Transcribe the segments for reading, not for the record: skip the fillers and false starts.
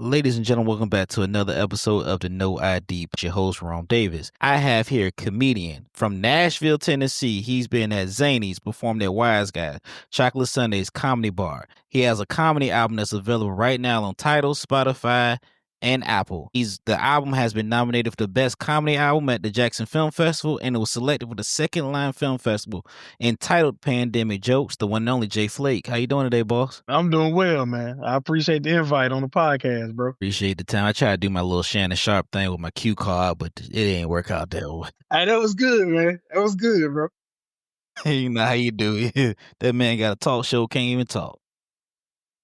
Ladies and gentlemen, welcome back to another episode of the No ID. Your host, Ron Davis. I have here a comedian from Nashville, Tennessee. He's been at Zany's, performed at Wise Guy, Chocolate Sunday's Comedy Bar. He has a comedy album that's available right now on Tidal, Spotify, and Apple. The album has been nominated for the best comedy album at the Jackson Film Festival, and it was selected for the Second Line Film Festival, entitled Pandemic Jokes. The one and only Jay Flake. How you doing today, boss? I'm doing well, man. I appreciate the invite on the podcast, bro. Appreciate the time. I tried to do my little Shannon Sharp thing with my cue card, but it didn't work out that way. Hey, that was good, man. That was good, bro. You know how you do it. That man got a talk show, can't even talk.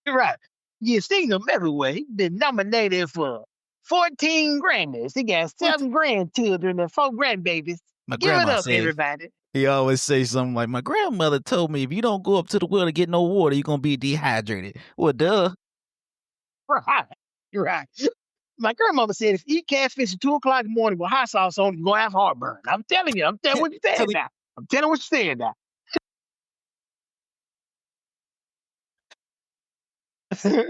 You're right. You seen him everywhere. He's been nominated for 14 Grammys. He got 7 grandchildren and 4 grandbabies. My Give it grandma up, said, everybody. he always say something like, my grandmother told me if you don't go up to the well to get no water, you're going to be dehydrated. Well, duh. Right. You're right. My grandmother said if you eat catfish at 2 o'clock in the morning with hot sauce on, you're going to have heartburn. I'm telling you. I'm telling what you said now. I'm telling what you said now. How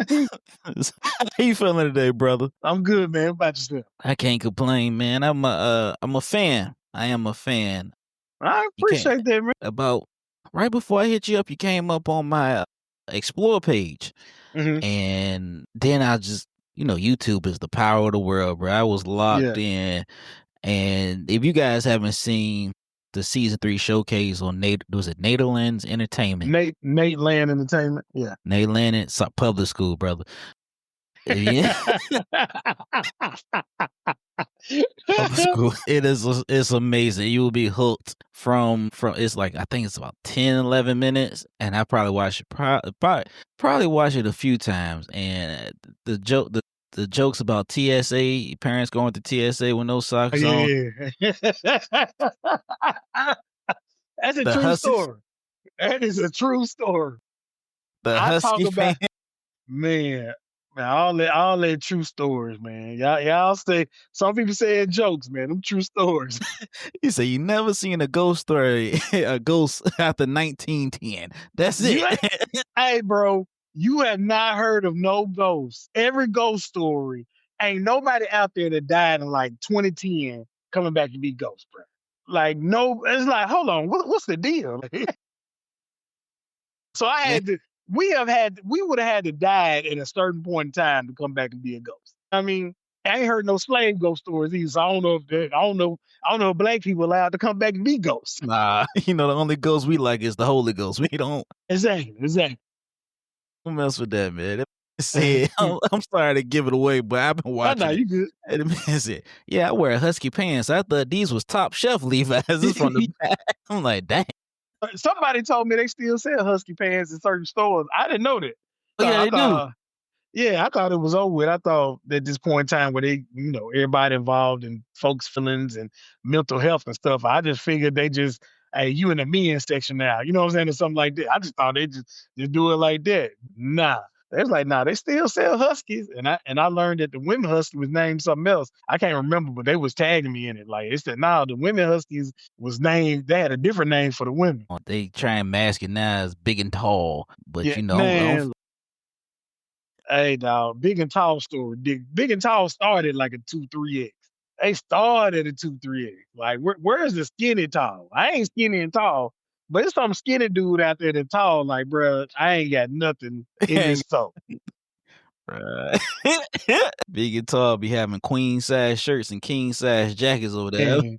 you feeling today, brother? I'm good, man. What about yourself? I can't complain, man. I'm a fan. I am a fan. I appreciate that, man. About right before I hit you up, you came up on my Explore page. Mhm. And then I just, YouTube is the power of the world, bro. I was locked in. And if you guys haven't seen the season 3 showcase on Nederland's Entertainment? Nate Land Entertainment. Yeah. Nate Land, it's a public school, brother. Yeah. Public school. It's amazing. You will be hooked from it's like, I think it's about 10, 11 minutes. And I probably watched it probably watch it a few times. And the jokes about TSA, parents going to TSA with no socks on. That's a true story. That is a true story. The Husky fan. Man, all that true stories, man. Y'all say, some people say jokes, man. Them true stories. You say you never seen a ghost story, a ghost after 1910. That's it. Hey, bro. You have not heard of no ghosts. Every ghost story, ain't nobody out there that died in like 2010 coming back to be ghosts, bro. Like, no, it's like, hold on, what's the deal? So we would have had to die at a certain point in time to come back and be a ghost. I mean, I ain't heard no slave ghost stories either. So I don't know if black people allowed to come back and be ghosts. Nah, the only ghost we like is the Holy Ghost. We don't. Exactly. Don't mess with that, man. I'm sorry to give it away, but I've been watching. No, you good. And the man said, yeah, I wear Husky pants. I thought these was top shelf Levi's. This from the back. I'm like, dang. Somebody told me they still sell Husky pants in certain stores. I didn't know that. So yeah, they do. Yeah, I thought it was over with. I thought at this point in time where they, everybody involved in folks' feelings and mental health and stuff, I just figured they just, hey, you in the men's section now. You know what I'm saying? Or something like that. I just thought they just do it like that. Nah. They was like, nah, they still sell Huskies. And I learned that the women Husky was named something else. I can't remember, but they was tagging me in it. Like, it said, nah, the women Huskies was named, they had a different name for the women. They try and mask it now as big and tall. But, man, hey, dog, big and tall story. Big and tall started like a 2-3X. They started at a 2-3X. Like, where's the skinny tall? I ain't skinny and tall. But it's some skinny dude out there that's tall, like, bro, I ain't got nothing in this soul. Big and tall be having queen size shirts and king size jackets over there. And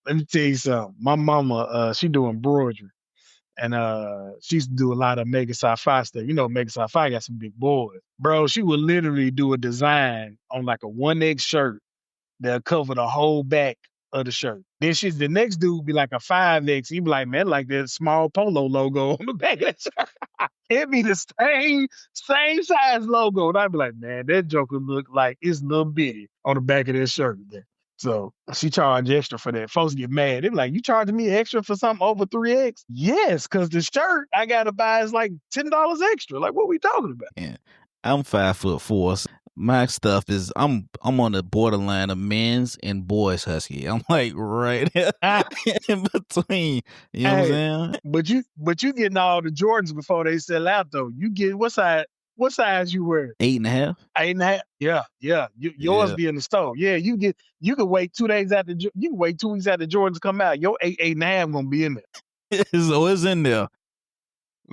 let me tell you something. My mama, she do embroidery. And she used to do a lot of Mega Sci-Fi stuff. Mega Sci-Fi got some big boys. Bro, she would literally do a design on like a 1X shirt that'll cover the whole back of the shirt. Then the next dude be like a 5X. He be like, man, like that small polo logo on the back of that shirt. It'd be the same size logo. And I'd be like, man, that joker look like it's a little bitty on the back of that shirt. So she charged extra for that. Folks get mad. They be like, you charging me extra for something over 3X? Yes, because the shirt I gotta buy is like $10 extra. Like, what we talking about? Yeah. I'm 5'4". So my stuff is I'm on the borderline of men's and boys Husky. I'm like right in between. You know what I'm saying? But you getting all the Jordans before they sell out though. You get what size What size you wear? 8.5. 8.5? Yeah, yeah. Yours Yeah. be in the store. Yeah, you can wait 2 days after you can wait 2 weeks after Jordans come out. Your 8.5 gonna be in there. So it's in there.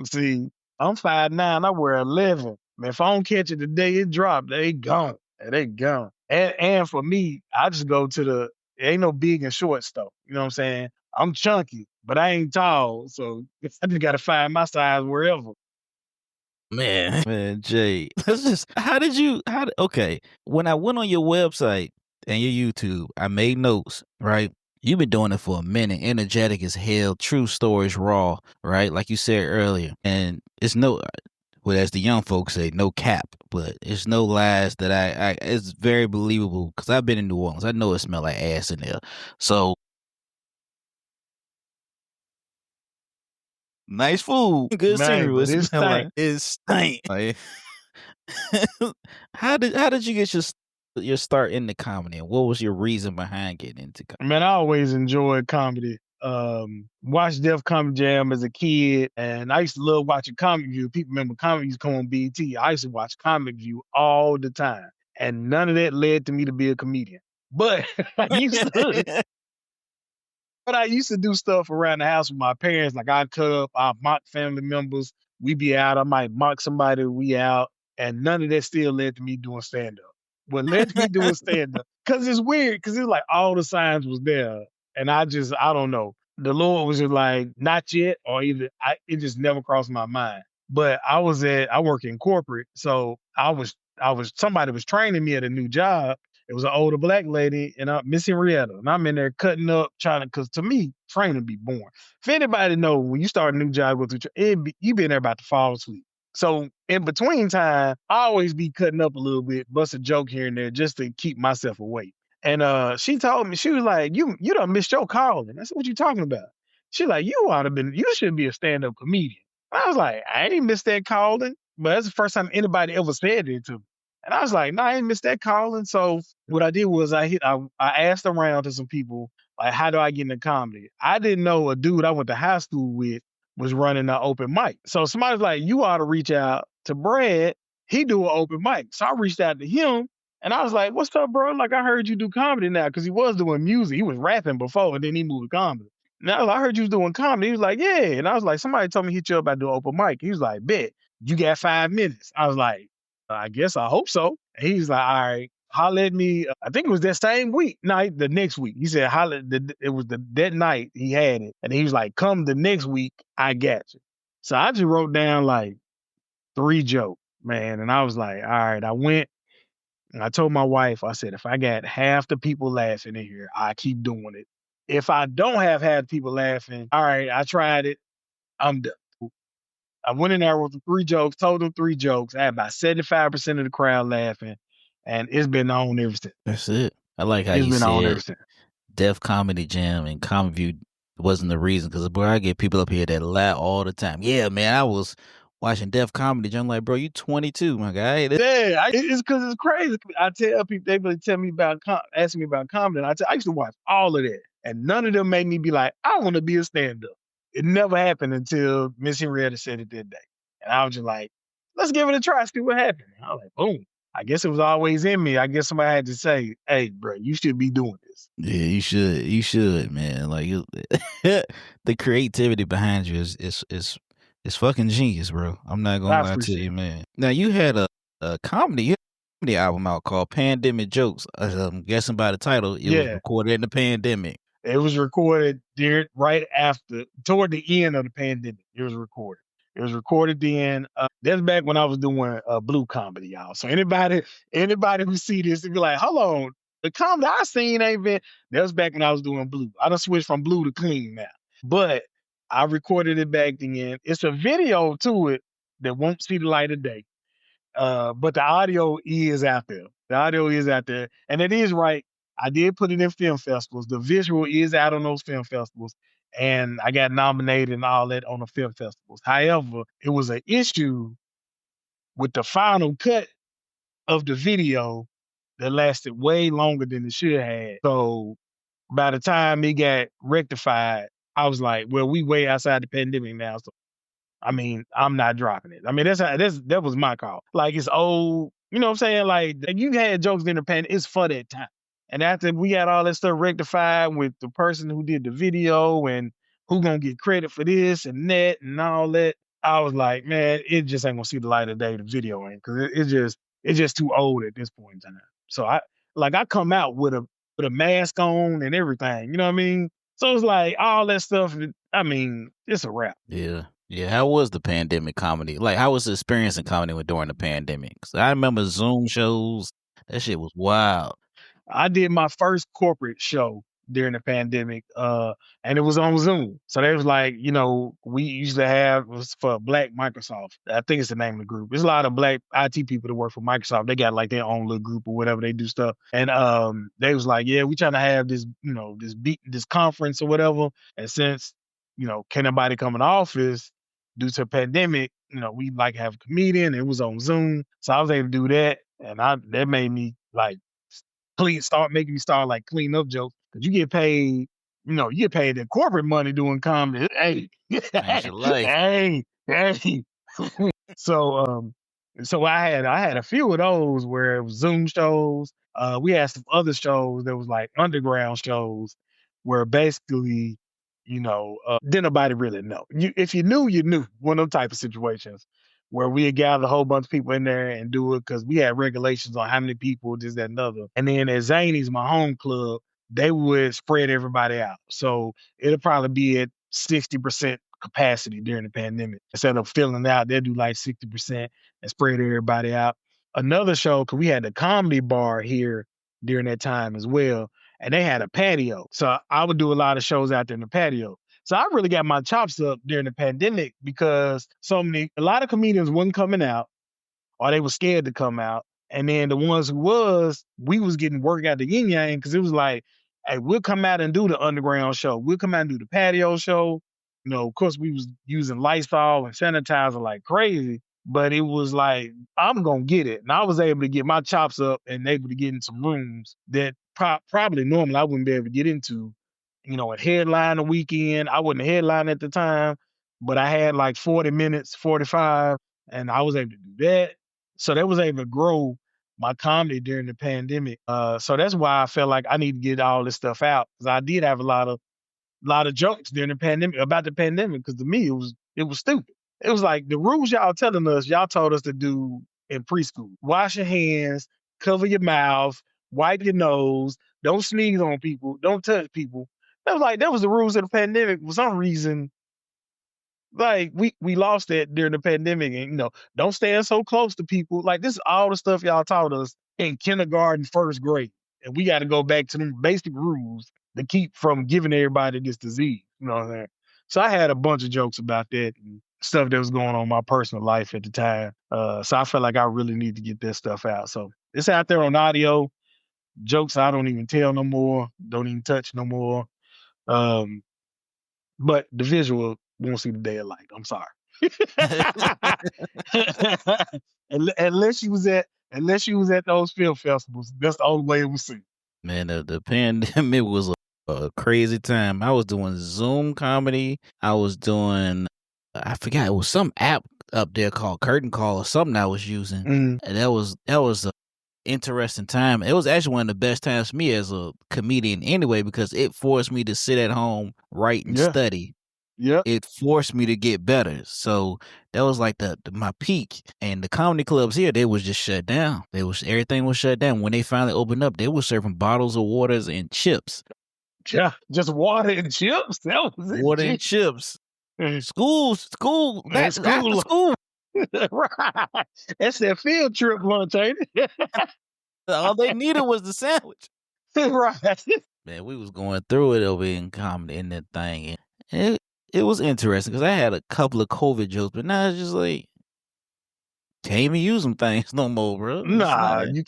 See, I'm 5'9", I wear 11. Man, if I don't catch it the day it dropped, they gone. They gone. And for me, I just go to the ain't no big and short stuff. You know what I'm saying? I'm chunky, but I ain't tall. So I just gotta find my size wherever. Man, Jay, let's just okay. When I went on your website and your YouTube, I made notes, right? You've been doing it for a minute, energetic as hell, true stories raw, right? Like you said earlier. And it's no well, as the young folks say, no cap, but it's no lies that it's very believable because I've been in New Orleans. I know it smell like ass in there. So nice food, good scenery. Man, What but it it's smell like stank. it stink. Like, how did you get your start in the comedy, and what was your reason behind getting into comedy? Man, I always enjoyed comedy. Watched Def Comedy Jam as a kid, and I used to love watching Comic View. People remember Comic Views come on BET. I used to watch Comic View all the time, and none of that led to me to be a comedian. But I used to but I used to do stuff around the house with my parents. Like I'd cut up, I'd mock family members. We be out. I might mock somebody. We out, and none of that still led to me doing stand up. What led to me doing stand up? Because it's weird. Because it's like all the signs was there, and I don't know. The Lord was just like not yet, or either it just never crossed my mind. But I work in corporate, so I was somebody was training me at a new job. It was an older black lady and Miss Henrietta, and I'm in there cutting up, trying to. Because to me, training be boring. If anybody know when you start a new job with you been there about to fall asleep. So in between time, I always be cutting up a little bit, bust a joke here and there just to keep myself awake. And she told me, she was like, you done missed your calling. I said, what you talking about? She like, you should be a stand-up comedian. I was like, I ain't missed that calling, but that's the first time anybody ever said it to me. And I was like, no, I ain't missed that calling. So what I did was I asked around to some people, like, how do I get into comedy? I didn't know a dude I went to high school with was running an open mic. So somebody's like, you ought to reach out to Brad. He do an open mic. So I reached out to him and I was like, what's up, bro? Like, I heard you do comedy now. Cause he was doing music. He was rapping before and then he moved to comedy. And I heard you was doing comedy. He was like, yeah. And I was like, somebody told me hit you up about doing open mic. He was like, bet. You got 5 minutes. I was like, I guess I hope so. And he's like, all right, holler at me. I think it was that same week, night, the next week. He said, it was that night he had it. And he was like, come the next week, I got you. So I just wrote down like 3 jokes, man. And I was like, all right, I went and I told my wife, I said, if I got half the people laughing in here, I keep doing it. If I don't have half the people laughing, all right, I tried it. I'm done. I went in there with the 3 jokes, told them 3 jokes. I had about 75% of the crowd laughing, and it's been on ever since. That's it. I like how It's you been on said ever since. Def Comedy Jam and Comic View wasn't the reason, because bro, I get people up here that laugh all the time. Yeah, man, I was watching Def Comedy Jam. I'm like, bro, you 22, my guy. Yeah, it's because it's crazy. I tell people, they really tell me about, asking me about comedy. And I used to watch all of that, and none of them made me be like, I want to be a stand-up. It never happened until Miss Henrietta said it that day, and I was just like, let's give it a try, see what happens. I was like, boom. I guess it was always in me. I guess somebody had to say, hey, bro, you should be doing this. Yeah, you should. You should, man. Like the creativity behind you is fucking genius, bro. I'm not I gonna lie to appreciate you, it. man. Now you had you had a comedy album out called Pandemic Jokes. I'm guessing by the title, it was Yeah. recorded in the pandemic. It was recorded right after, toward the end of the pandemic. It was recorded. It was recorded then. That's back when I was doing blue comedy, y'all. So anybody who see this, they be like, hold on, the comedy I seen ain't been. That was back when I was doing blue. I done switched from blue to clean now, but I recorded it back then. It's a video to it that won't see the light of day. But the audio is out there. The audio is out there. And it is right. I did put it in film festivals. The visual is out on those film festivals. And I got nominated and all that on the film festivals. However, it was an issue with the final cut of the video that lasted way longer than it should have. So by the time it got rectified, I was like, well, we way outside the pandemic now. So I mean, I'm not dropping it. I mean, that was my call. Like it's old, you know what I'm saying? Like you had jokes in the pen, it's for that time. And after we had all that stuff rectified with the person who did the video and who gonna get credit for this and that and all that, I was like, man, it just ain't gonna see the light of day. The video ain't because it's just too old at this point in time. So I come out with a mask on and everything. You know what I mean? So it's like all that stuff. I mean, it's a wrap. Yeah. Yeah. How was the pandemic comedy? Like, how was the experience in comedy during the pandemic? 'Cause I remember Zoom shows. That shit was wild. I did my first corporate show during the pandemic, and it was on Zoom. So they was like, you know, we used to have it was for Black Microsoft. I think it's the name of the group. There's a lot of Black IT people that work for Microsoft. They got like their own little group or whatever they do stuff. And they was like, yeah, we trying to have this, you know, this conference or whatever. And since you know, can nobody come in the office due to a pandemic, you know, we like have a comedian. It was on Zoom, so I was able to do that, and that made me like start making me start like clean up jokes because you get paid, you know, you get paid the corporate money doing comedy. Hey, Changed your life. hey. So so I had a few of those where it was Zoom shows. We had some other shows that was like underground shows where basically, you know, didn't nobody really know. If you knew, you knew. One of them type of situations where we had gathered a whole bunch of people in there and do it because we had regulations on how many people, this, that, and other. And then at Zany's, my home club, they would spread everybody out. So it'll probably be at 60% capacity during the pandemic. Instead of filling out, they'll do like 60% and spread everybody out. Another show, because we had the comedy bar here during that time as well, and they had a patio. So I would do a lot of shows out there in the patio. So I really got my chops up during the pandemic because a lot of comedians wasn't coming out or they were scared to come out. And then the ones who we was getting work out the yin yang because it was like, hey, we'll come out and do the underground show. We'll come out and do the patio show. You know, of course, we was using Lysol and sanitizer like crazy, but it was like, I'm gonna get it. And I was able to get my chops up and able to get in some rooms that probably normally I wouldn't be able to get into. You know, a headline a weekend. I wasn't a headline at the time, but I had like 40 minutes, 45, and I was able to do that. So that was able to grow my comedy during the pandemic. So that's why I felt like I need to get all this stuff out because I did have a lot of jokes during the pandemic about the pandemic because to me it was stupid. It was like the rules y'all telling us, y'all told us to do in preschool. Wash your hands, cover your mouth, wipe your nose, don't sneeze on people, don't touch people. That was the rules of the pandemic. For some reason, like we lost that during the pandemic, and you know, don't stand so close to people. Like this is all the stuff y'all taught us in kindergarten, first grade, and we got to go back to them basic rules to keep from giving everybody this disease. You know what I'm saying? So I had a bunch of jokes about that and stuff that was going on in my personal life at the time. So I felt like I really need to get that stuff out. So it's out there on audio. Jokes I don't even tell no more, don't even touch no more. Um, but the visual won't see the day of light. I'm sorry. Unless you was at those film festivals, that's the only way it was seen. Man, the pandemic was a crazy time. I was doing Zoom comedy. I was doing, I forgot, it was some app up there called Curtain Call or something I was using. Mm, And that was a interesting time. It was actually one of the best times for me as a comedian anyway, because it forced me to sit at home, write and yeah, study. yeah. It forced me to get better. So that was like my peak. And the comedy clubs here, they was just shut down. Everything was shut down. When they finally opened up, they were serving bottles of waters and chips. Yeah, just water and chips. That was it. Water and Gee. chips. Mm, School, and that after school, school. right? That's that field trip lunch, ain't it? All they needed was the sandwich. Right. Man, we was going through it over in comedy in that thing. And it was interesting because I had a couple of COVID jokes, but now it's just like, can't even use them things no more, bro. It's Nah, like, you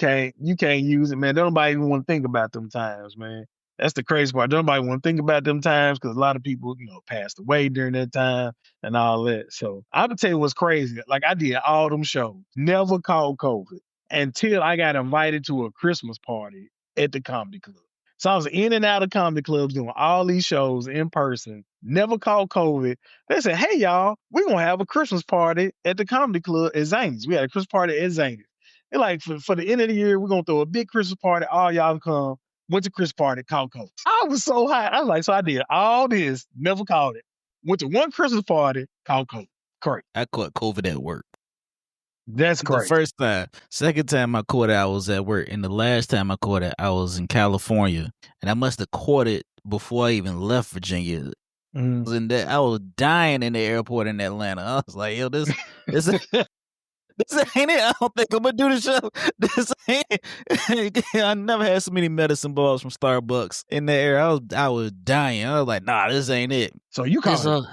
can't use it, man. Don't nobody even want to think about them times, man. That's the crazy part. Don't nobody want to think about them times because a lot of people, you know, passed away during that time and all that. So I'm gonna tell you what's crazy. Like I did all them shows, never caught COVID until I got invited to a Christmas party at the comedy club. So I was in and out of comedy clubs doing all these shows in person, never caught COVID. They said, hey, y'all, we're going to have a Christmas party at the comedy club at Zany's. We had a Christmas party at Zany's. They're like, for the end of the year, we're going to throw a big Christmas party. All y'all can come. Went to Christmas party, caught COVID. I was so hot. I was like, so I did all this, never caught it. Went to one Christmas party, caught COVID. Correct. I caught COVID at work. That's The crazy. first time. Second time I caught it, I was at work. And the last time I caught it, I was in California. And I must have caught it before I even left Virginia. I was dying in the airport in Atlanta. I was like, yo, this ain't it. I don't think I'm gonna do the show. This ain't it. I never had so many medicine balls from Starbucks in the air. I was dying. I was like, nah, this ain't it. So you caught it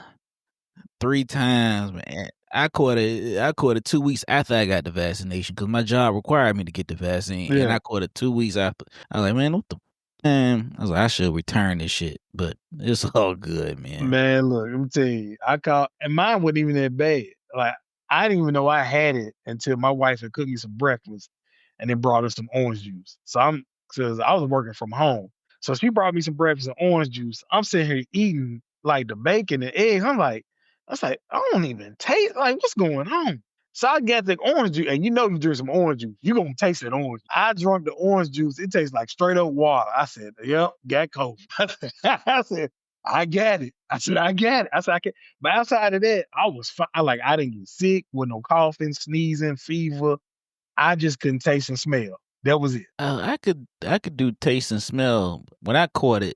3 times, man. I caught it 2 weeks after I got the vaccination because my job required me to get the vaccine, and I caught it 2 weeks after. I was like, man, what the man? I was like, I should return this shit, but it's all good, man. Man, look, let me tell you, and mine wasn't even that bad. Like, I didn't even know I had it until my wife had cooked me some breakfast and then brought us some orange juice. Because I was working from home. So she brought me some breakfast and orange juice. I'm sitting here eating like the bacon and eggs. I was like, I don't even taste, like, what's going on? So I got the orange juice, and you drink some orange juice, you're going to taste that orange. I drank the orange juice. It tastes like straight up water. I said, yep, got COVID. I said, I got it. I said, I got it. I said, I can. But outside of that, I was fine. I didn't get sick with no coughing, sneezing, fever. I just couldn't taste and smell. That was it. I could do taste and smell. When I caught it,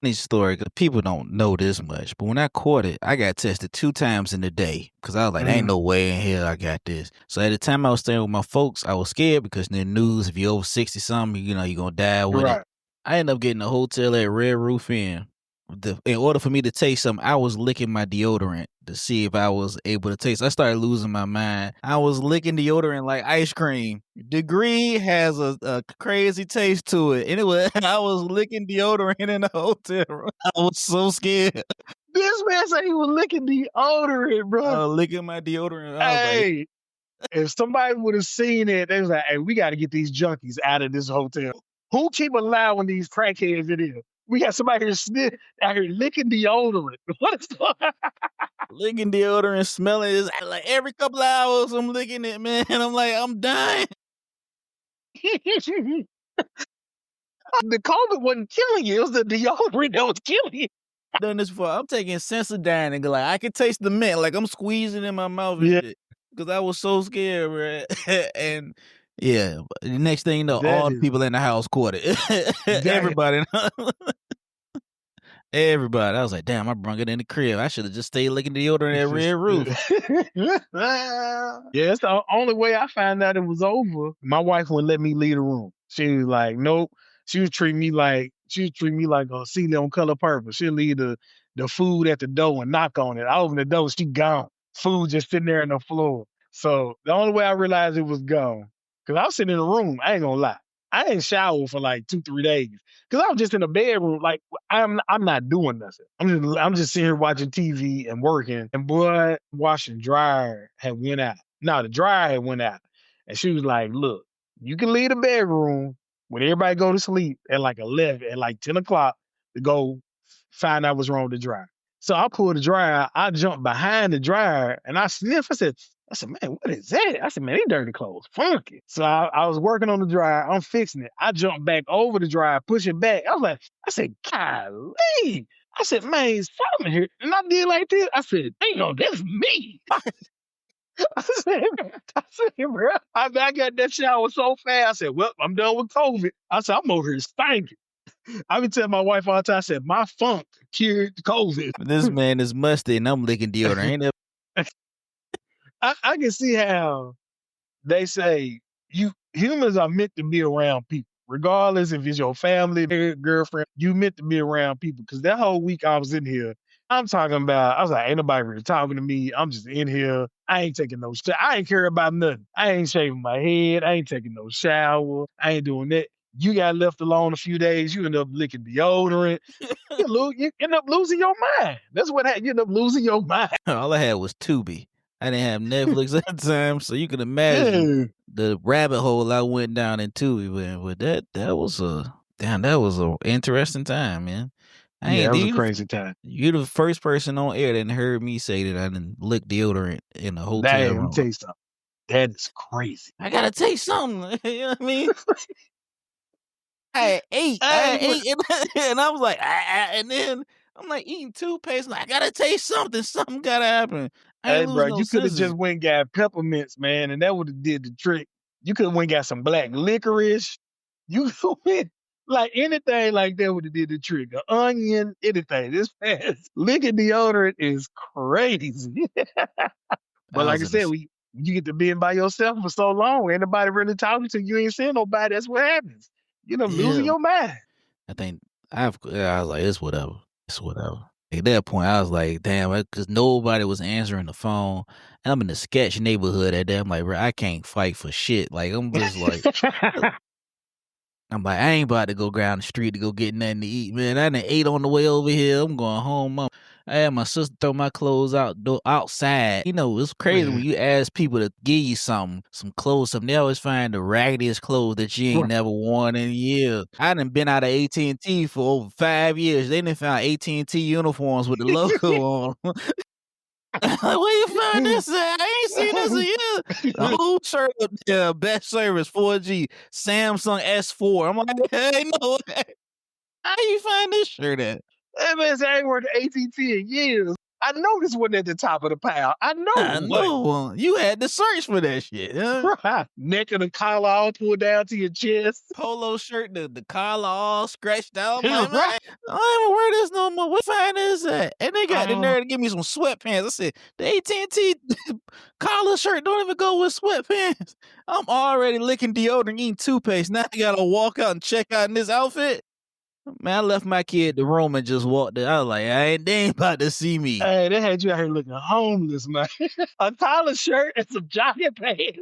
funny story, because people don't know this much, but when I caught it, I got tested 2 times in a day because I was like, ain't no way in hell I got this. So at the time I was staying with my folks, I was scared because in the news, if you're over 60 something, you're going to die with it. I ended up getting a hotel at Red Roof Inn. In order for me to taste something, I was licking my deodorant to see if I was able to taste. I started losing my mind. I was licking deodorant like ice cream. Degree has a crazy taste to it. Anyway, I was licking deodorant in the hotel room. I was so scared. This man said he was licking deodorant, bro. I was licking my deodorant. Hey, if somebody would have seen it, they was like, hey, we got to get these junkies out of this hotel. Who keep allowing these crackheads in here? We got somebody here out here licking deodorant. What is going on? Licking deodorant, smelling it. Like every couple hours, I'm licking it, man. I'm like, I'm dying. The COVID wasn't killing you. It was the deodorant that was killing you. I've done this before. I'm taking Sensodyne and like, I can taste the mint. Like I'm squeezing in my mouth and shit. Because I was so scared, bro. And yeah, the next thing you know, all the people in the house caught it. Everybody. Everybody. I was like, damn, I brung it in the crib. I should have just stayed licking deodorant at Red Roof. Yeah, it's the only way I found out it was over. My wife wouldn't let me leave the room. She was like, nope. She was treating me like a Celie on Color Purple. She'll leave the food at the door and knock on it. I open the door, she gone. Food just sitting there on the floor. So the only way I realized it was gone, because I was sitting in the room, I ain't gonna lie. I didn't shower for like 2-3 days. Because I was just in the bedroom, like I'm not doing nothing. I'm just sitting here watching TV and working. And boy, washing dryer had went out. No, the dryer had went out. And she was like, look, you can leave the bedroom when everybody go to sleep at like 11, at like 10 o'clock to go find out what's wrong with the dryer. So I pulled the dryer out, I jumped behind the dryer and I sniffed. I said, man, what is that? I said, man, these dirty clothes, funky. So I was working on the dryer. I'm fixing it. I jumped back over the dryer, push it back. I said, golly. I said, man, it's something here. And I did like this. I said, that's me. I said, bro, I got that shower so fast. I said, well, I'm done with COVID. I said, I'm over here stinking. I be telling my wife all the time, I said, my funk cured COVID. This man is musty and I'm licking deodorant. I can see how they say humans are meant to be around people, regardless if it's your family, girlfriend, you meant to be around people. Because that whole week I was in here, I was like, ain't nobody really talking to me. I'm just in here. I ain't taking no shower. I ain't care about nothing. I ain't shaving my head. I ain't taking no shower. I ain't doing that. You got left alone a few days. You end up licking deodorant. You end up losing your mind. That's what happened. You end up losing your mind. All I had was Tubi. I didn't have Netflix at the time, so you can imagine the rabbit hole I went down in Tubi. But that was Damn, that was an interesting time, man. I Yeah, it ain't was a you. crazy time. You the first person on air that heard me say that I didn't lick deodorant in a hotel Damn, let me room. tell you something. That is crazy. I gotta taste something. You know what I mean? I Hey, had ate, and I was like, and then I'm like eating toothpaste. Like, I gotta taste something. Something gotta happen. I ain't hey, lose bro, no you could have senses. just went and got peppermints, man, and that would have did the trick. You could have went and got some black licorice. You could went like anything like that would have did the trick. An onion, anything. This fast licking deodorant is crazy. But I like was I in a said, you get to being by yourself for so long, ain't nobody really talking to you. You ain't seeing nobody. That's what happens. You know, losing yeah. your mind. I think I was like, it's whatever. It's whatever. At that point, I was like, damn, because nobody was answering the phone. And I'm in the sketch neighborhood at that. I'm like, bro, I can't fight for shit. Like, I'm just like, I'm like, I ain't about to go down the street to go get nothing to eat, man. I done ate on the way over here. I'm going home. I had my sister throw my clothes outside. You know, it's crazy when Man, you ask people to give you something, some clothes, something. They always find the raggediest clothes that you ain't right. never worn in years. I done been out of AT&T for over 5 years. They done found AT&T uniforms with the logo on 'em. Like, where you find this at? I ain't seen this in years. The whole shirt up there, best service, 4G, Samsung S4. I'm like, hey, no way. How you find this shirt at? That man said I ain't worked at AT&T in years. I know this wasn't at the top of the pile. I know I it wasn't. know. You had to search for that shit. Huh? Right. Neck and the collar all pulled down to your chest. Polo shirt, the collar all scratched out. I'm like, man, Right. I don't even wear this no more. What find this at? And they got the Oh, nerve to give me some sweatpants. I said, the AT&T collar shirt don't even go with sweatpants. I'm already licking deodorant, eating toothpaste. Now I gotta walk out and check out in this outfit. Man, I left my kid the room and just walked in. I was like, they ain't about to see me. hey, they had you out here looking homeless, man. A collar shirt and some jogging pants.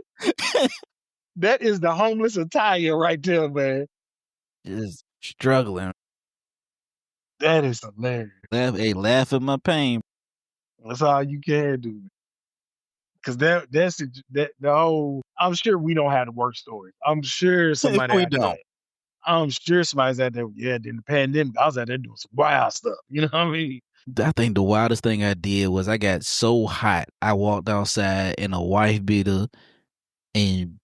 That is the homeless attire right there, man. Just struggling. That is hilarious. Laugh at my pain. That's all you can do. Cause that the whole. I'm sure we don't have the work stories. I'm sure somebody We out there. don't. I'm sure somebody's out there. Yeah, in the pandemic, I was out there doing some wild stuff. You know what I mean? I think the wildest thing I did was I got so hot. I walked outside in a wife beater and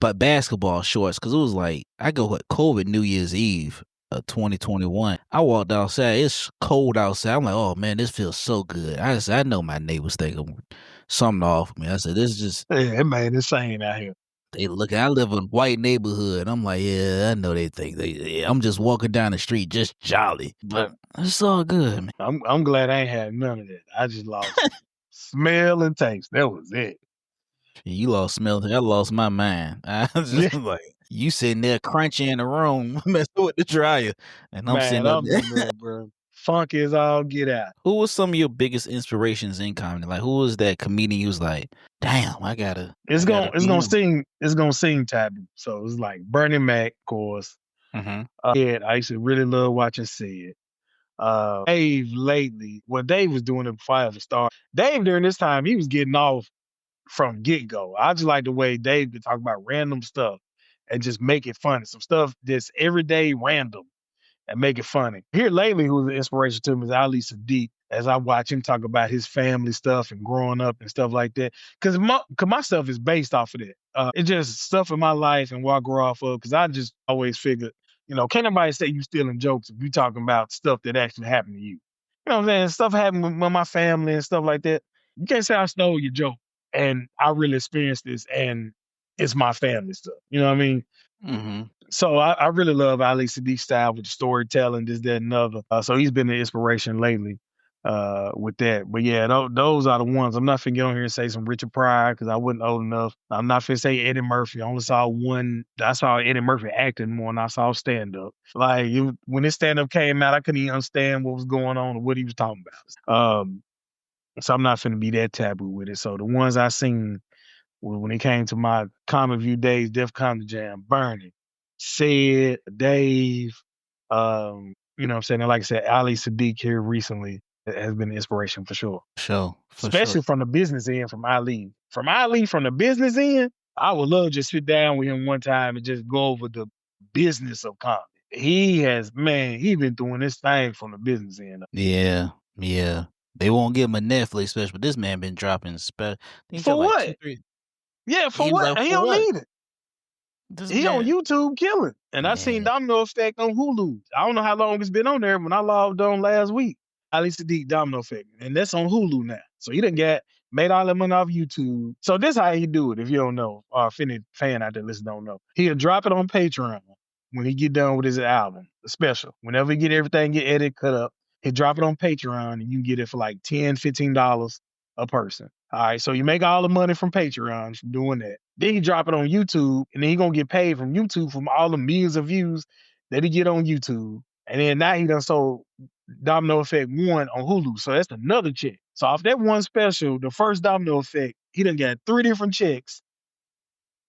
but basketball shorts because it was like I go with COVID New Year's Eve, 2021. I walked outside. It's cold outside. I'm like, oh man, this feels so good. I know my neighbors think I'm something off me. I said, this is just Yeah, it made insane out here. they look. I live in a white neighborhood. I'm like, yeah, I know they think yeah, I'm just walking down the street, just jolly, but it's all good, man. I'm glad I ain't had none of that. I just lost smell and taste. That was it. You lost smell. I lost my mind. I was Yeah, just like, you sitting there crunchy in the room, messing with the dryer, and I'm sitting man, up I'm there. in there, bro. Funk is all get out. Who was some of your biggest inspirations in comedy? Like, who was that comedian you was like, damn, I gotta It's be gonna him. sing it's gonna sing taboo. So it's like Bernie Mac, of course. Mm-hmm. Yeah, I used to really love watching Sid. Dave lately, well, Dave was doing it before I ever started. Dave during this time, he was getting off from get go. I just like the way Dave could talk about random stuff and just make it funny. Some stuff that's everyday random and make it funny. Here lately, who was an inspiration to me is Ali Sadiq. As I watch him talk about his family stuff and growing up and stuff like that, because my stuff is based off of that. It's just stuff in my life and what I grew off of. Because I just always figured, can't nobody say you stealing jokes if you talking about stuff that actually happened to you. You know what I'm saying? Stuff happened with my family and stuff like that. You can't say I stole your joke and I really experienced this and it's my family stuff. You know what I mean? Mm-hmm. So I really love Ali Sadiq's style with the storytelling, this, that, and other. So he's been an inspiration lately with that. But yeah, those are the ones. I'm not finna get on here and say some Richard Pryor because I wasn't old enough. I'm not finna say Eddie Murphy. I only saw one. I saw Eddie Murphy acting more than I saw stand up. Like when his stand up came out, I couldn't even understand what was going on or what he was talking about. So I'm not finna be that taboo with it. So the ones I seen when it came to my Comic View days, Def Comedy Jam, Bernie, Sid, Dave, you know what I'm saying? And like I said, Ali Sadiq here recently has been an inspiration for sure. For sure. Especially from the business end from Ali. From the business end, I would love to just sit down with him one time and just go over the business of comedy. he has, man, he been doing this thing from the business end. Yeah, yeah. They won't give him a Netflix special, but this man been dropping he For dropped like 2, what? 3. Yeah, for He was what? like, He "For don't what?" need it. This He on man YouTube killing. And I seen man. Domino Effect on Hulu. I don't know how long it's been on there. When I logged on last week, I least the Domino Effect, and that's on Hulu now. So he done got made all that money off YouTube. So this how he do it. If you don't know, or if any fan out there listen don't know, he'll drop it on Patreon when he get done with his album, the special. Whenever he get everything get edited, cut up, he drop it on Patreon, and you can get it for like $10, $15 a person. All right, so you make all the money from Patreon from doing that. Then you drop it on YouTube, and then he gonna get paid from YouTube from all the millions of views that he get on YouTube. And then now he done sold Domino Effect 1 on Hulu. So that's another check. So off that one special, the first Domino Effect, he done got 3 different checks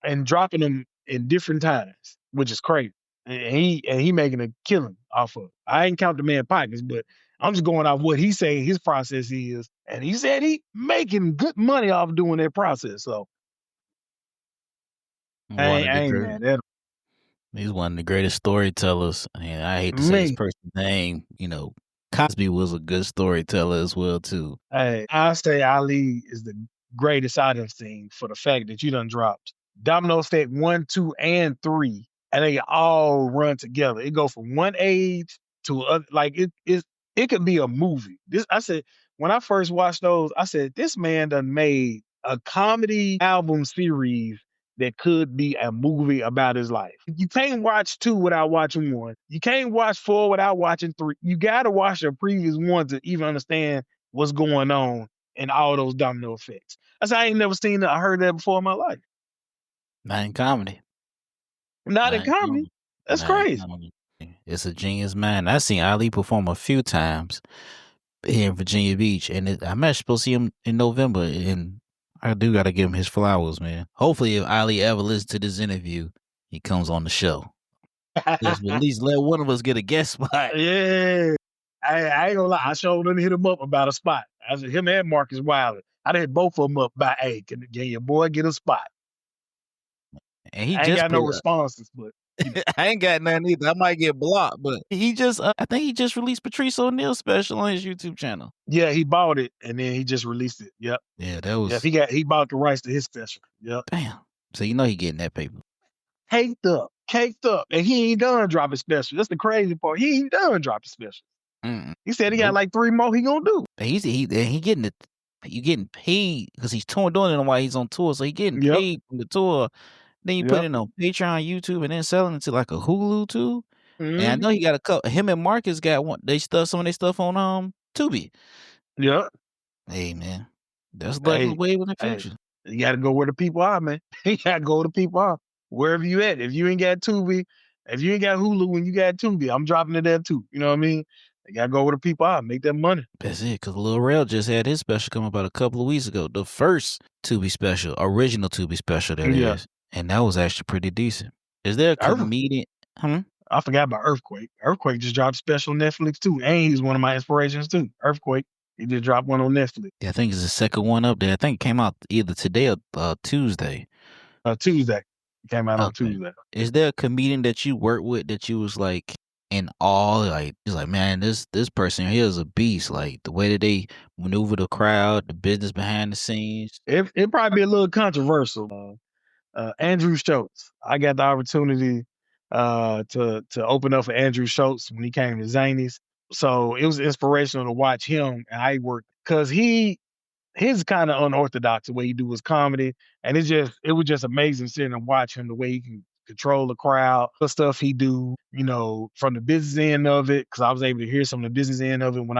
and dropping them in different times, which is crazy. And he making a killing off of it. I ain't count the man pockets, but I'm just going off what he say his process is. And he said he making good money off doing that process. So One of I the ain't great mad at him. He's one of the greatest storytellers, and I hate to say his Me. person's name, Cosby was a good storyteller as well too. Hey, I say Ali is the greatest out of seen for the fact that you done dropped Domino Effect 1, 2, and 3, and they all run together. It go from one age to other, like it could be a movie. This I said when I first watched those, I said this man done made a comedy album series that could be a movie about his life. You can't watch 2 without watching 1. You can't watch 4 without watching 3. You gotta watch the previous one to even understand what's going on in all those domino effects. I said I ain't never seen that. I heard that before in my life. Not in comedy. Not in Not in comedy. comedy. That's Not in crazy. comedy. It's a genius man. I seen Ali perform a few times here in Virginia Beach, and I'm actually supposed to see him in November, and I do got to give him his flowers, man. Hopefully, if Ali ever listens to this interview, he comes on the show. Let's at least let one of us get a guest spot. Yeah. I ain't gonna lie. I sure done hit him up about a spot. I said him and Marcus Wilder. I did both of them up by, hey, can your boy get a spot? And he I ain't just got no put responses, but you know. I ain't got nothing either. I might get blocked, but he just I think he just released Patrice O'Neal special on his YouTube channel. Yeah, he bought it and then he just released it. Yep. Yeah, that Yep. was He bought the rights to his special. Yep. damn. So he getting that paper. Caked up. And he ain't done dropping special. That's the crazy part. He ain't done dropping special. Mm-mm. He said he got Nope. like 3 more he gonna do. He getting it. You getting paid because he's touring doing it while he's on tour, so he getting Yep. paid from the tour. Then you put Yep. it on Patreon, YouTube, and then selling it to like a Hulu too. And I Mhm. know he got a couple. Him and Marcus got one. They stuff some of their stuff on Tubi. Yep. Hey man, that's likely Hey, wave in the hey, future. you gotta go where the people are, man. You gotta go where the people are. Wherever you at. If you ain't got Tubi, if you ain't got Hulu and you got Tubi, I'm dropping it there too. You know what I mean? You gotta go where the people are, make that money. That's it, because Lil Rel just had his special come about a couple of weeks ago. The first Tubi special, original Tubi special, that Yeah. is. And that was actually pretty decent. Is there a Earth, comedian? I forgot about Earthquake. Earthquake just dropped special Netflix too. And he's one of my inspirations too. Earthquake. He just dropped one on Netflix. Yeah, I think it's the second one up there. I think it came out either today or Tuesday. Tuesday. It came out on Okay. Tuesday. Is there a comedian that you work with that you was like in awe? Like, just like, man, this person here is a beast. Like the way that they maneuver the crowd, the business behind the scenes. It probably be a little controversial. Andrew Schultz. I got the opportunity to open up for Andrew Schultz when he came to Zanies. So it was inspirational to watch him and how he worked because his kind of unorthodox the way he do his comedy, and it was just amazing sitting and watch him the way he can control the crowd, the stuff he do, from the business end of it. Because I was able to hear some of the business end of it when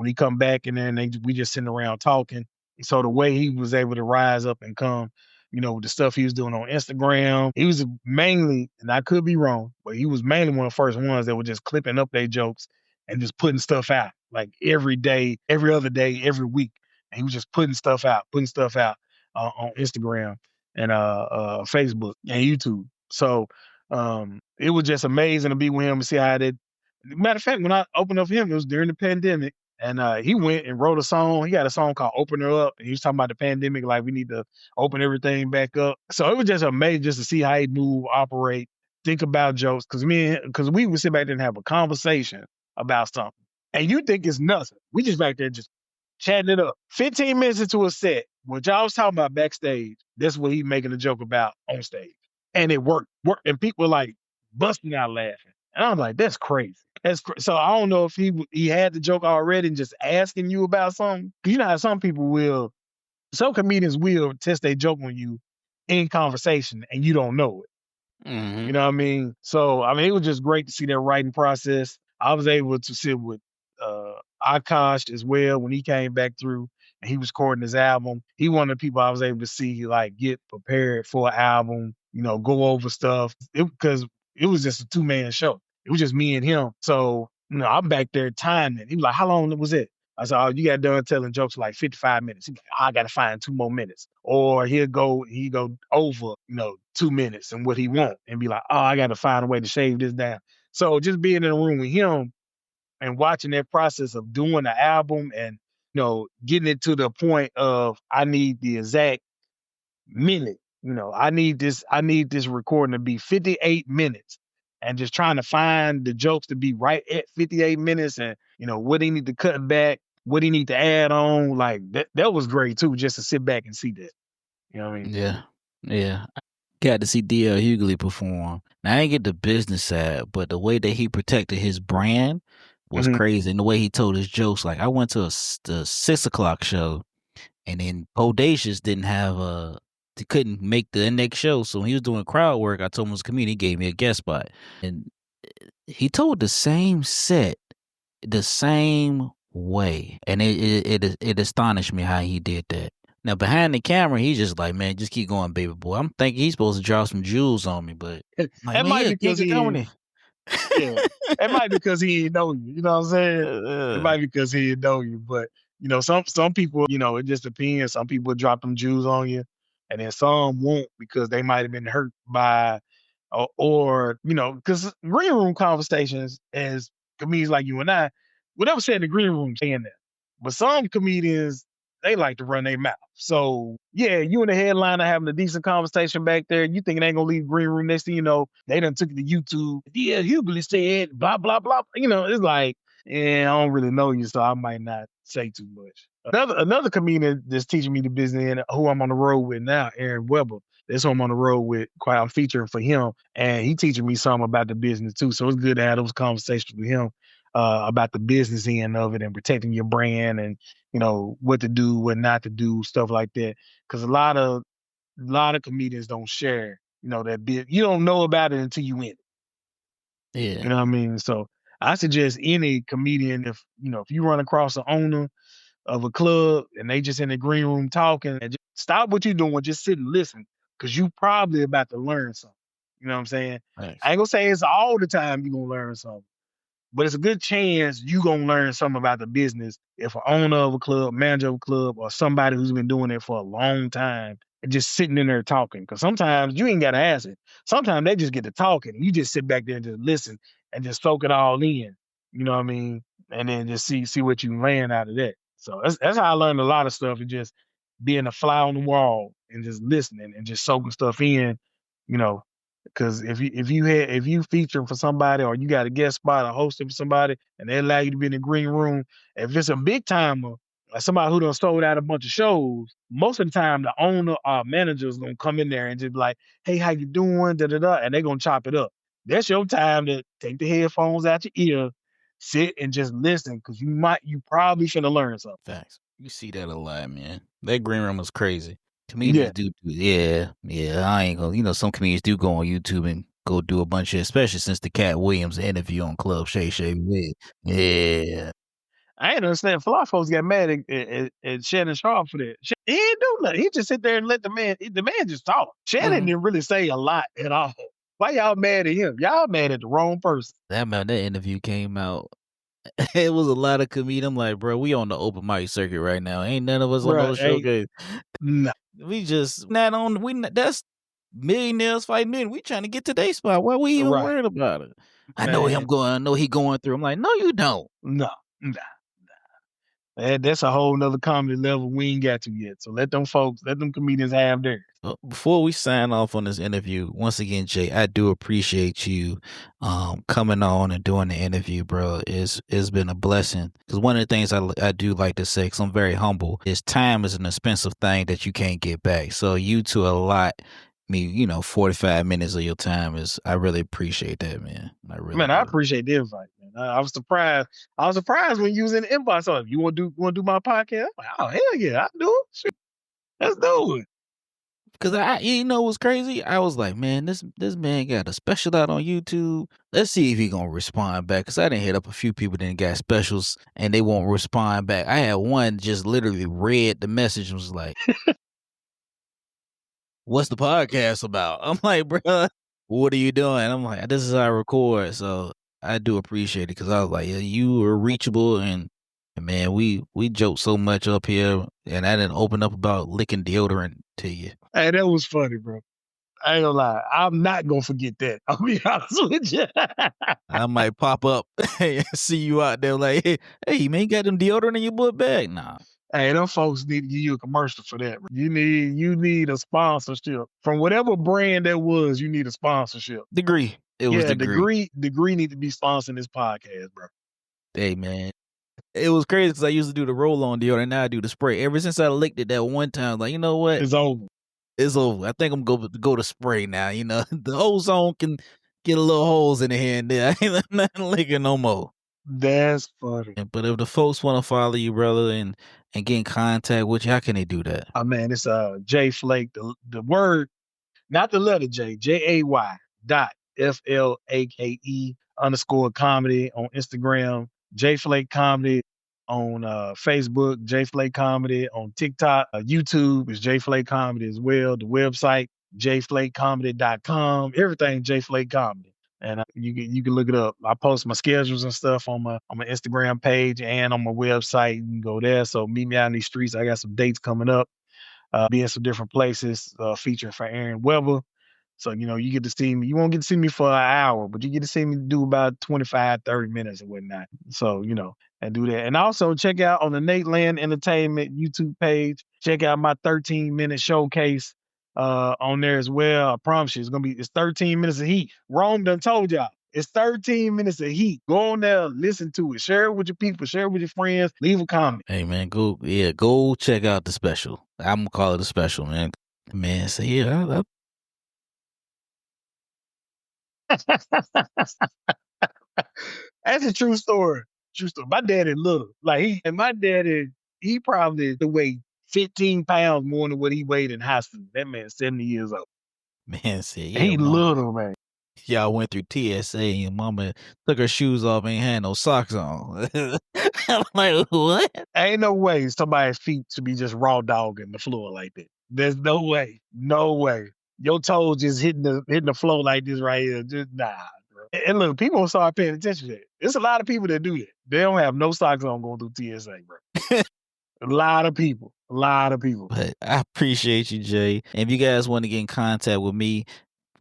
he come back, and then we just sitting around talking. So the way he was able to rise up and come, the stuff he was doing on Instagram, he was mainly, and I could be wrong, but he was mainly one of the first ones that were just clipping up their jokes and just putting stuff out like every day, every other day, every week. And he was just putting stuff out on Instagram and Facebook and YouTube. So it was just amazing to be with him and see how they. Matter of fact, when I opened up for him, it was during the pandemic, and he went and wrote a song. He got a song called "Open Her Up," and he was talking about the pandemic, like we need to open everything back up. So it was just amazing just to see how he move, operate, think about jokes because we would sit back there and have a conversation about something, and you think it's nothing. We just back there just chatting it up. 15 minutes into a set, what y'all was talking about backstage, that's what he making a joke about on stage, and it worked. And people were like busting out laughing, and I'm like, that's crazy. So I don't know if he had the joke already and just asking you about something. You know how some comedians will test their joke on you in conversation, and you don't know it. You Mhm. know what I mean? So, I mean, it was just great to see that writing process. I was able to sit with Akash as well when he came back through and he was recording his album. He one of the people I was able to see like get prepared for an album, go over stuff. Because it was just a two-man show. It was just me and him. So, I'm back there timing. He was like, how long was it? I said, oh, you got done telling jokes for like 55 minutes. He's like, I got to find 2 more minutes. Or he go over, 2 minutes and what he want and be like, oh, I got to find a way to shave this down. So just being in a room with him and watching that process of doing the album and, getting it to the point of I need the exact minute. I need this recording to be 58 minutes and just trying to find the jokes to be right at 58 minutes and what he need to cut back, what he need to add on. Like that was great too, just to sit back and see that. You know what I mean? Yeah. Yeah. I got to see D.L. Hughley perform. Now, I didn't get the business side, but the way that he protected his brand was Mhm. crazy. And the way he told his jokes, like I went to the 6 o'clock show, and then Bodacious didn't have they couldn't make the next show. So when he was doing crowd work, I told him it was a comedian. He gave me a guest spot. And he told the same set the same way, and it astonished me how he did that. Now behind the camera, he's just like, man, just keep going, baby boy. I'm thinking he's supposed to drop some jewels on me, but I'm like, That man, might he be a king because of he comedy. Yeah. It might be because he didn't know you. You know what I'm saying? It Uh, might be because he didn't know you. But some people, it just depends. Some people drop them Jews on you, and then some won't because they might have been hurt by or because green room conversations as comedians like you and I, whatever said in the green room saying that. But some comedians, they like to run their mouth. So yeah, you and the headliner having a decent conversation back there. You think they ain't gonna leave green room, next thing you know, they done took it to YouTube. Yeah, Hughley said blah blah blah. It's like, yeah, I don't really know you, so I might not say too much. Another comedian that's teaching me the business and who I'm on the road with now, Aaron Weber. That's who I'm on the road with. Quite, I'm featuring for him, and he teaching me something about the business too. So it's good to have those conversations with him about the business end of it and protecting your brand and what to do, what not to do, stuff like that. Because a lot of comedians don't share, that bit. You don't know about it until you in it. yeah, You know what I mean? So I suggest any comedian, if you run across an owner of a club and they just in the green room talking, and just stop what you're doing, just sit and listen, because you probably about to learn something. You know what I'm saying? thanks. I ain't gonna say it's all the time you're gonna learn something. But it's a good chance you gonna learn something about the business if an owner of a club, manager of a club, or somebody who's been doing it for a long time and just sitting in there talking. Because sometimes you ain't gotta ask it. Sometimes they just get to talking. And you just sit back there and just listen and just soak it all in. You know what I mean? And then just see what you land out of that. So that's how I learned a lot of stuff. Is just being a fly on the wall and just listening and just soaking stuff in. You know, because if you featuring for somebody or you got a guest spot or hosting for somebody and they allow you to be in the green room, if it's a big timer, like somebody who done sold out a bunch of shows, most of the time the owner or manager is gonna come in there and just be like, "Hey, how you doing?" Da da da, and they're gonna chop it up. That's your time to take the headphones out your ear, sit and just listen because you probably should have learned something. Facts. You see that a lot, man. That green room was crazy. Yeah, Comedians yeah, yeah. I ain't gonna, some comedians do go on YouTube and go do a bunch of, especially since the Cat Williams interview on Club Shay Shay Wig. Yeah, I ain't understand. A lot of folks got mad at Shannon Sharp for that. He didn't do nothing. He just sit there and let the man just talk. Shannon mhm. didn't really say a lot at all. Why y'all mad at him? Y'all mad at the wrong person. That interview came out. It was a lot of comedian. I'm like, bro, we on the open mic circuit right now. Ain't none of us on no Bruh, ain't showcase. nah, We just not on. That's millionaires fighting men. We trying to get to their spot. Why we even right, worried about it? I know him man. going. I know he going through. I'm like, no, you don't. No, nah. That's a whole nother comedy level we ain't got to yet. So let them folks, let them comedians have theirs. Before we sign off on this interview, once again, Jay, I do appreciate you coming on and doing the interview, bro. It's been a blessing. Because one of the things I do like to say, because I'm very humble, is time is an expensive thing that you can't get back. So you to allot me, 45 minutes of your time is, I really appreciate that, man. I really Man, I do. appreciate the invite, man. I was surprised. I was surprised when you was in the inbox. So you want to do my podcast? I'm like, oh hell yeah, I do it. Shoot, let's do it. Cause what's crazy? I was like, man, this man got a special out on YouTube. Let's see if he gonna respond back. Cause I didn't hit up a few people that got specials and they won't respond back. I had one just literally read the message and was like, "What's the podcast about?" I'm like, bro, what are you doing? I'm like, this is how I record. So I do appreciate it because I was like, yeah, you were reachable and man, we joke so much up here, and I didn't open up about licking deodorant to you. Hey, that was funny, bro. I ain't gonna lie. I'm not gonna forget that. I'll be honest with you. I might pop up and see you out there like, hey, man, you got them deodorant in your book bag? Nah. Hey, them folks need to give you a commercial for that. Bro. You need a sponsorship from whatever brand that was. You need a sponsorship. Degree. It was Yeah, degree. degree need to be sponsoring this podcast, bro. Hey, man. It was crazy because I used to do the roll-on deodorant. Now I do the spray. Ever since I licked it that one time, like, you know what? It's over. It's over. I think I'm going to go to spray now. The ozone can get a little holes in the here and there. I ain't nothing licking no more. That's funny. But if the folks want to follow you, brother, and get in contact with you, how can they do that? Oh man, it's Jay Flake. The word, not the letter J, JAY.FLAKE _ comedy on Instagram. Jay Flake Comedy on Facebook. Jay Flake Comedy on TikTok. YouTube is Jay Flake Comedy as well. The website jflakecomedy.com. Everything Jay Flake Comedy. And you can look it up. I post my schedules and stuff on my Instagram page and on my website. You can go there. So meet me out in these streets. I got some dates coming up. Be in some different places, featuring for Aaron Weber. So, you get to see me. You won't get to see me for an hour, but you get to see me do about 25, 30 minutes or whatnot. So, and do that. And also check out on the Nate Land Entertainment YouTube page, check out my 13-minute showcase on there as well. I promise you, it's 13 minutes of heat. Rome done told y'all. It's 13 minutes of heat. Go on there, listen to it. Share it with your people. Share it with your friends. Leave a comment. Hey, man, go check out the special. I'm going to call it a special, man. Man, so yeah, That's a true story. True story. My daddy little. My daddy, he probably weighed 15 pounds more than what he weighed in high school. That man's 70 years old. man said, yeah, He mom. little, man. Y'all went through TSA and your mama took her shoes off, ain't had no socks on. I'm like, what? Ain't no way somebody's feet should be just raw dogging the floor like that. There's no way. No way. Your toes just hitting the floor like this right here. Just nah, bro. And look, people don't start paying attention to that. There's a lot of people that do that. They don't have no socks on going through TSA, bro. A lot of people. A lot of people. But I appreciate you, Jay. And if you guys want to get in contact with me,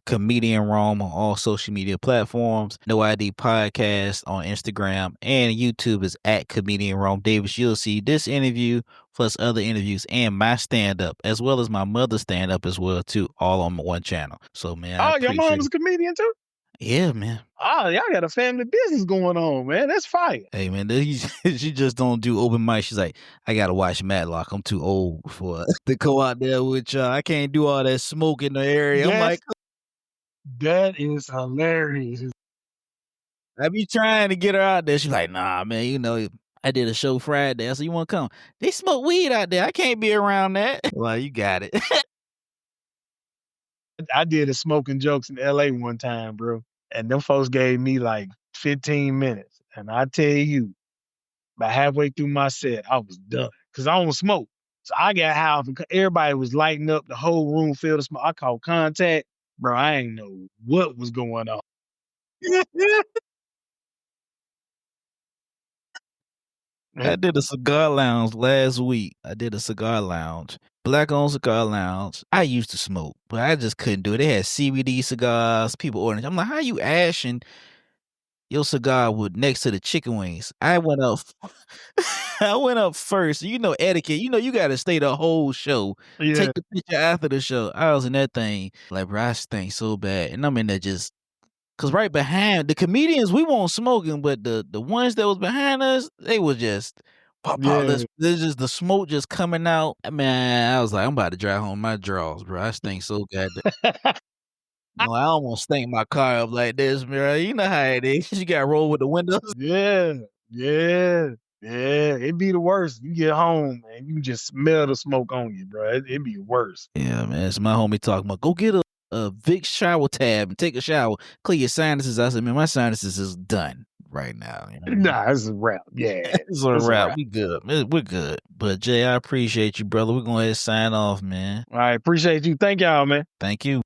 Comedian Rome on all social media platforms. No ID Podcast on Instagram and YouTube is at Comedian Rome Davis. You'll see this interview plus other interviews and my stand up as well as my mother's stand up as well too, all on one channel. So man, I Oh, your appreciate mom's it. a comedian too? Yeah, man. Oh, y'all got a family business going on, man. That's fire. Hey man, she just don't do open mic. She's like, I gotta watch Matlock. I'm too old for to go out there with y'all. I can't do all that smoke in the area. I'm like, That is hilarious. I be trying to get her out there. She's like, nah, man, I did a show Friday. I said, you want to come? They smoke weed out there. I can't be around that. Well, you got it. I did a smoking jokes in LA one time, bro. And them folks gave me like 15 minutes. And I tell you, about halfway through my set, I was done. Cause I don't smoke. So I got high. Everybody was lighting up. The whole room filled with smoke. I caught contact. Bro, I ain't know what was going on. I did a cigar lounge last week. I did a cigar lounge. Black-owned cigar lounge. I used to smoke, but I just couldn't do it. They had CBD cigars, people ordering. I'm like, how you ashing your cigar with next to the chicken wings? I went up. I went up first. You know etiquette. You know you got to stay the whole show. Take Yeah, the picture after the show. I was in that thing like, bro, I stink so bad, and I'm in there just cause right behind the comedians, we weren't smoking, but the ones that was behind us, they was just pop pop. yeah. There's just the smoke just coming out. Man, I was like, I'm about to drive home my drawers, bro. I stink so bad. No, I almost stank my car up like this, bro. You know how it is. You got to roll with the windows. Yeah, yeah, yeah. It'd be the worst. You get home and you just smell the smoke on you, bro. It'd be worse. Yeah, man. It's my homie talking about go get a Vicks shower tab and take a shower, clear your sinuses. I said, man, my sinuses is done right now. You know what I mean? Nah, it's a wrap. Yeah, It's a it's a wrap. wrap. We good. We're good. But Jay, I appreciate you, brother. We're going to sign off, man. All right, appreciate you. Thank y'all, man. Thank you.